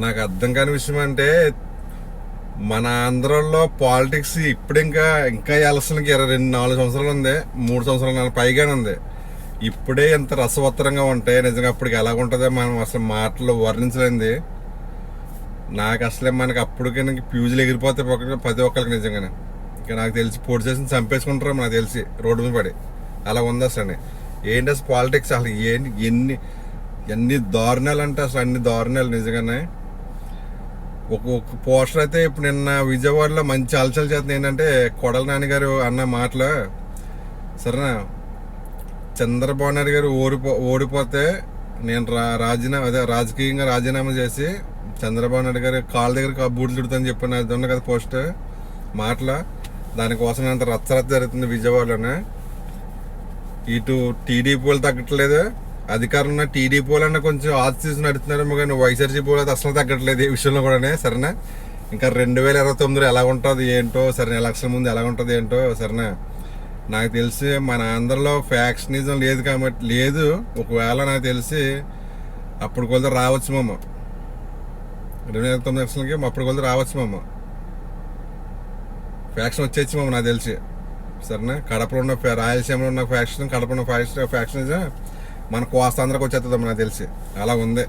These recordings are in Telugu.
నాకు అర్థం కాని విషయం అంటే మన ఆంధ్రలో పాలిటిక్స్ ఇప్పుడు ఇంకా ఇంకా ఎలక్షన్కి 4 సంవత్సరాలు ఉంది, 3 సంవత్సరాల పైగానే ఉంది. ఇప్పుడే ఇంత రసవత్తరంగా ఉంటే నిజంగా అప్పటికి ఎలాగుంటుందో మనం అసలు మాటలు వర్ణించలేంది. నాకు అసలే మనకి అప్పటికే ఫ్యూజులు ఎగిరిపోతే ప్రతి ఒక్కరికి నిజంగానే. ఇంకా నాకు తెలిసి పోటీ చేసి చంపేసుకుంటారు నాకు తెలిసి రోడ్డు మీద పడి. అలా ఉంది అసలు. ఏంటి అసలు పాలిటిక్స్ అసలు ఎన్ని దారుణాలు అంటే అసలు అన్ని దారుణాలు నిజంగానే. ఒక పోస్టర్ అయితే ఇప్పుడు నిన్న విజయవాడలో మంచి అలచల్ చేస్తుంది. ఏంటంటే కొడాల నాన్నగారు అన్న మాటలు, సరేనా, చంద్రబాబు నాయుడు గారు ఓడిపోతే నేను రాజకీయంగా రాజీనామా చేసి చంద్రబాబు నాయుడు గారు కాళ్ళ దగ్గర బూట్లు తిడుతుందని చెప్పిన అది ఉంది కదా పోస్ట్ మాటల. దానికోసం అంత రచ్చరచ్చ జరుగుతుంది విజయవాడలోనే. ఇటు టీడీపీ వాళ్ళు తగ్గట్లేదు, అధికారం ఉన్న టీడీపీ వాళ్ళన్నా కొంచెం ఆశిస్తూ నడుస్తున్నారేమో, కానీ వైఎస్ఆర్సీపీ వాళ్ళు అసలు తగ్గట్లేదు ఈ విషయంలో కూడా. సరేనా, ఇంకా 2029 ఎలా ఉంటుంది ఏంటో, సరే ఎలక్షన్ ముందు ఎలా ఉంటుంది ఏంటో. సరేనా, నాకు తెలిసి మన ఆంధ్రలో ఫ్యాక్షనిజం లేదు కాబట్టి లేదు. ఒకవేళ నాకు తెలిసి అప్పుడు కొలత రావచ్చు మమ్మ, 2029 ఎలక్షన్కి అప్పుడు కొలత రావచ్చు మమ్మ, ఫ్యాక్షన్ వచ్చేసి మమ్మ నాకు తెలిసి. సరేనా, కడపలో ఉన్న రాయలసీమలో ఉన్న ఫ్యాక్షన్, కడపలో ఉన్న ఫ్యాక్షనిజం మన కోస్తాంధ్రకు వచ్చేస్తుందమ్మ నాకు తెలిసి. అలా ఉంది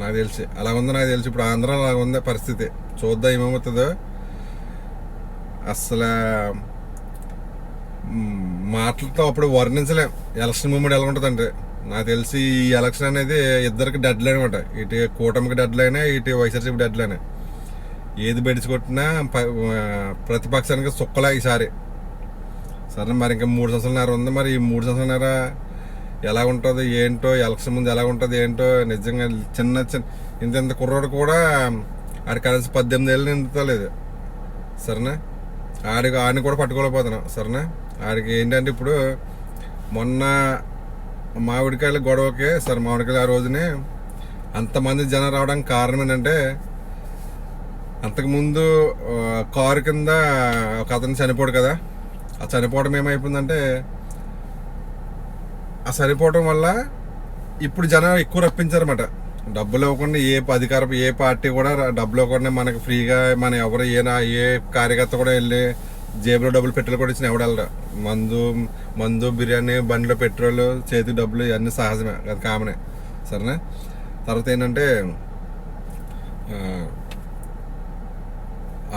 నాకు తెలిసి, అలా ఉంది నాకు తెలిసి. ఇప్పుడు ఆంధ్ర అలా ఉంది పరిస్థితి. చూద్దాం ఏమవుతుందో. అసలు మాటలతో అప్పుడు వర్ణించలేం ఎలక్షన్ మూమెంట్ ఎలా ఉంటుందంటే. నాకు తెలిసి ఈ ఎలక్షన్ అనేది ఇద్దరికి డెడ్ లైన్ అనమాట. ఇటు కూటమికి డెడ్ లైనే, ఇటు వైఎస్ఆర్సీపీ డెడ్ లైనే. ఏది బెడిచుకొట్టినా ప్రతిపక్షానికి సుక్కలా ఈసారి. సరే, మరి ఇంకా 3 సంవత్సరాలన్నర ఉంది. మరి ఈ 3 సంవత్సరాలన్నర ఎలా ఉంటుంది ఏంటో, ఎలక్షన్ ముందు ఎలా ఉంటుంది ఏంటో. నిజంగా చిన్న ఇంత కుర్రోడు కూడా ఆడి కలిసి 18 ఏళ్ళు నిండుతలేదు. సరేనా, ఆడిని కూడా పట్టుకోలేకపోతున్నాం. సరేనా, ఆడికి ఏంటంటే ఇప్పుడు మొన్న మామిడికాయల గొడవకే, సరే మామిడికాయలు ఆ రోజునే అంతమంది జనం రావడానికి కారణం ఏంటంటే, అంతకుముందు కారు కింద ఒక అతను చనిపోడు కదా. ఆ చనిపోవడం ఏమైపోయిందంటే, ఆ చనిపోవడం వల్ల ఇప్పుడు జనం ఎక్కువ రప్పించారన్నమాట. డబ్బులు ఇవ్వకుండా ఏ పార్టీ కూడా డబ్బులు ఇవ్వకుండా మనకి ఫ్రీగా ఎవరు ఏ కార్యకర్త కూడా వెళ్ళి జేబులో డబ్బులు పెట్రోల్ కూడా ఇచ్చిన ఎవడెళ్ళరా. మందు బిర్యానీ, బండిలో పెట్రోల్, చేతికి డబ్బులు, ఇవన్నీ సహజమే, అది కామనే. సరేనా, తర్వాత ఏంటంటే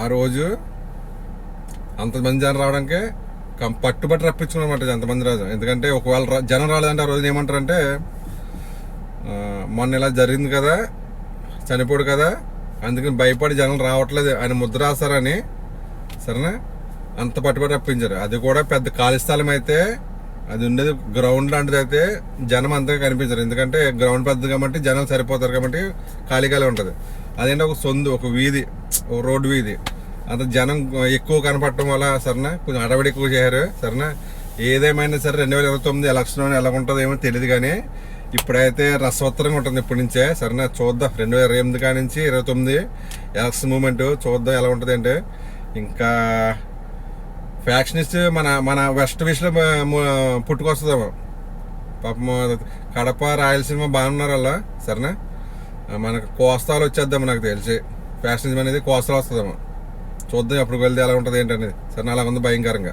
ఆ రోజు అంతమంది జనం రావడానికి పట్టుబట్టి రప్పించుకున్నమాట అంతమంది రాజు. ఎందుకంటే ఒకవేళ జనం రాలేదంటే ఆ రోజున ఏమంటారంటే, మొన్న ఇలా జరిగింది కదా, చనిపోడు కదా, అందుకని భయపడి జనం రావట్లేదు అని ముద్ర రాస్తారని. సరేనా, అంత పట్టుబడి రప్పించారు. అది కూడా పెద్ద ఖాళీ స్థలం అయితే, అది ఉండేది గ్రౌండ్ లాంటిది అయితే జనం అంతగా కనిపించరు. ఎందుకంటే గ్రౌండ్ పెద్దది కాబట్టి జనం సరిపోతారు కాబట్టి ఖాళీ ఉంటుంది. అదేంటే ఒక వీధి, ఒక రోడ్డు వీధి, అంత జనం ఎక్కువ కనపడటం వల్ల సరేనా కొంచెం అడవిడి ఎక్కువ చేశారు. సరేనా, ఏదేమైనా సరే 2029 ఎలక్షన్ ఎలా ఉంటుందో ఏమో తెలియదు, కానీ ఇప్పుడైతే రసవత్తరంగా ఉంటుంది ఇప్పటి నుంచే. సరేనా, చూద్దాం 2028 కాడి నుంచి 29 ఎలక్షన్ మూమెంట్ చూద్దాం ఎలా ఉంటుంది. అంటే ఇంకా ఫ్యాక్షనిస్ట్ మన వెస్ట్ విషయంలో పుట్టుకొస్తుందేమో. పాపం కడప, రాయలసీమ బాగున్నారు అలా. సరేనా, మనకు కోస్తాలు వచ్చేద్దాము నాకు తెలిసి. ఫ్యాక్షనిజం అనేది కోస్తాలు వస్తుందేమో. చూద్దాం ఎప్పుడు వెళ్తే ఎలా ఉంటుంది ఏంటనేది. సరే, అలా ఉంది భయంకరంగా.